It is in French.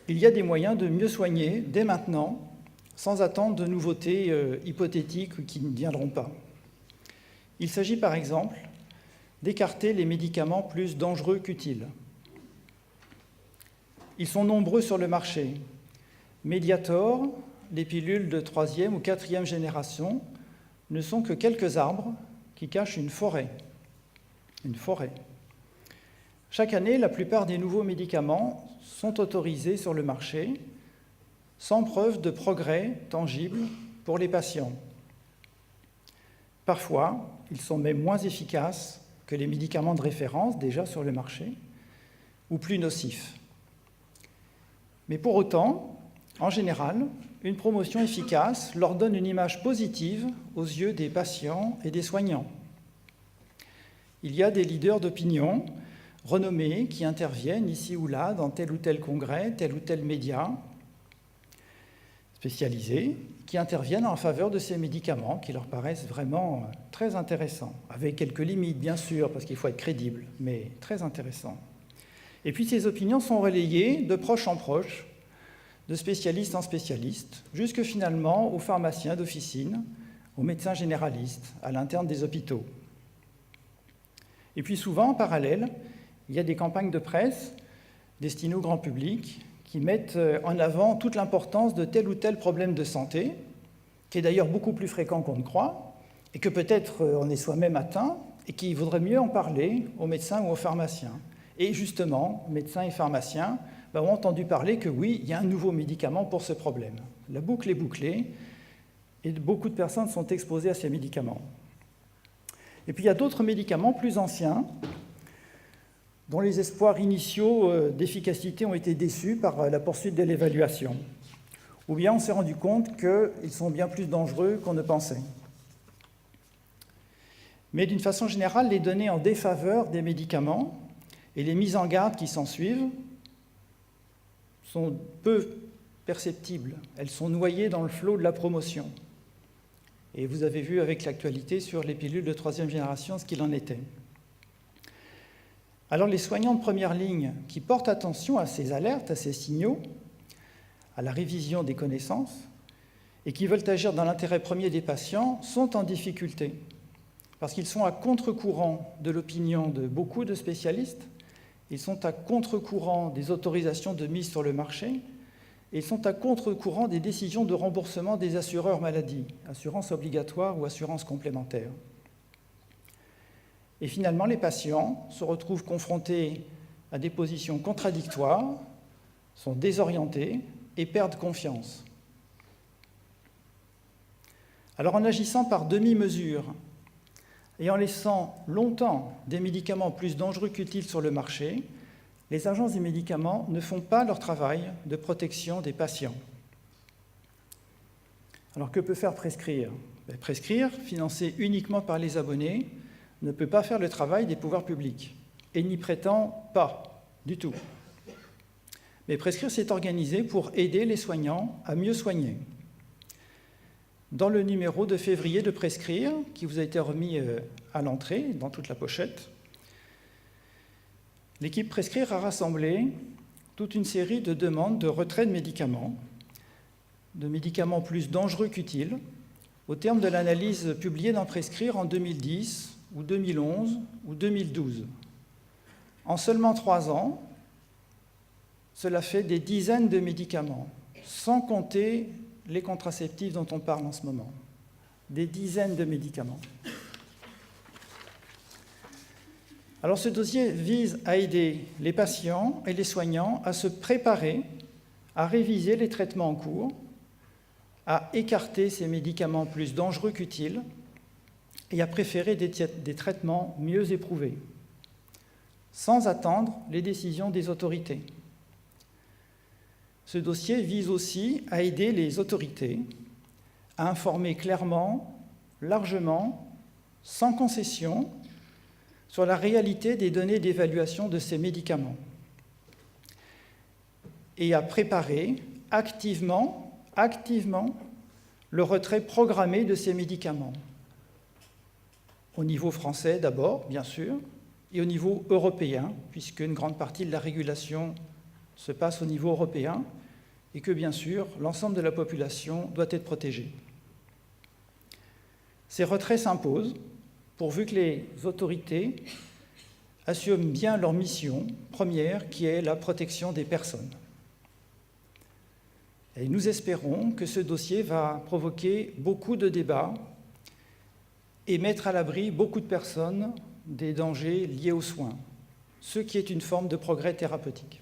il y a des moyens de mieux soigner dès maintenant, sans attendre de nouveautés hypothétiques ou qui ne viendront pas. Il s'agit par exemple d'écarter les médicaments plus dangereux qu'utiles. Ils sont nombreux sur le marché. Mediator, les pilules de 3e ou 4e génération, ne sont que quelques arbres qui cachent une forêt. Une forêt. Chaque année, la plupart des nouveaux médicaments sont autorisés sur le marché sans preuve de progrès tangible pour les patients. Parfois, ils sont même moins efficaces que les médicaments de référence déjà sur le marché ou plus nocifs. Mais pour autant, en général, une promotion efficace leur donne une image positive aux yeux des patients et des soignants. Il y a des leaders d'opinion renommés qui interviennent ici ou là dans tel ou tel congrès, tel ou tel média spécialisés, qui interviennent en faveur de ces médicaments qui leur paraissent vraiment très intéressants, avec quelques limites bien sûr, parce qu'il faut être crédible, mais très intéressants. Et puis ces opinions sont relayées de proche en proche, de spécialiste en spécialiste, jusque finalement aux pharmaciens d'officine, aux médecins généralistes, à l'interne des hôpitaux. Et puis souvent, en parallèle, il y a des campagnes de presse destinées au grand public qui mettent en avant toute l'importance de tel ou tel problème de santé, qui est d'ailleurs beaucoup plus fréquent qu'on ne croit, et que peut-être on est soi-même atteint, et qu'il vaudrait mieux en parler aux médecins ou aux pharmaciens. Et justement, médecins et pharmaciens ont entendu parler que oui, il y a un nouveau médicament pour ce problème. La boucle est bouclée, et beaucoup de personnes sont exposées à ces médicaments. Et puis il y a d'autres médicaments plus anciens, dont les espoirs initiaux d'efficacité ont été déçus par la poursuite de l'évaluation. Ou bien on s'est rendu compte qu'ils sont bien plus dangereux qu'on ne pensait. Mais d'une façon générale, les données en défaveur des médicaments et les mises en garde qui s'ensuivent sont peu perceptibles. Elles sont noyées dans le flot de la promotion. Et vous avez vu avec l'actualité sur les pilules de 3e génération ce qu'il en était. Alors les soignants de première ligne qui portent attention à ces alertes, à ces signaux, à la révision des connaissances, et qui veulent agir dans l'intérêt premier des patients, sont en difficulté, parce qu'ils sont à contre-courant de l'opinion de beaucoup de spécialistes, ils sont à contre-courant des autorisations de mise sur le marché, et ils sont à contre-courant des décisions de remboursement des assureurs maladie, assurance obligatoire ou assurance complémentaire. Et finalement, les patients se retrouvent confrontés à des positions contradictoires, sont désorientés et perdent confiance. Alors en agissant par demi-mesure et en laissant longtemps des médicaments plus dangereux qu'utiles sur le marché, les agences des médicaments ne font pas leur travail de protection des patients. Alors que peut faire Prescrire ? Prescrire, financé uniquement par les abonnés, ne peut pas faire le travail des pouvoirs publics et n'y prétend pas du tout. Mais Prescrire s'est organisé pour aider les soignants à mieux soigner. Dans le numéro de février de Prescrire, qui vous a été remis à l'entrée, dans toute la pochette, l'équipe Prescrire a rassemblé toute une série de demandes de retrait de médicaments plus dangereux qu'utiles, au terme de l'analyse publiée dans Prescrire en 2010, ou 2011, ou 2012. En seulement 3 ans, cela fait des dizaines de médicaments, sans compter les contraceptifs dont on parle en ce moment. Des dizaines de médicaments. Alors ce dossier vise à aider les patients et les soignants à se préparer, à réviser les traitements en cours, à écarter ces médicaments plus dangereux qu'utiles, et à préférer des traitements mieux éprouvés, sans attendre les décisions des autorités. Ce dossier vise aussi à aider les autorités à informer clairement, largement, sans concession, sur la réalité des données d'évaluation de ces médicaments et à préparer activement le retrait programmé de ces médicaments. Au niveau français d'abord, bien sûr, et au niveau européen, puisqu'une grande partie de la régulation se passe au niveau européen et que, bien sûr, l'ensemble de la population doit être protégée. Ces retraits s'imposent pourvu que les autorités assument bien leur mission première, qui est la protection des personnes. Et nous espérons que ce dossier va provoquer beaucoup de débats et mettre à l'abri beaucoup de personnes des dangers liés aux soins, ce qui est une forme de progrès thérapeutique.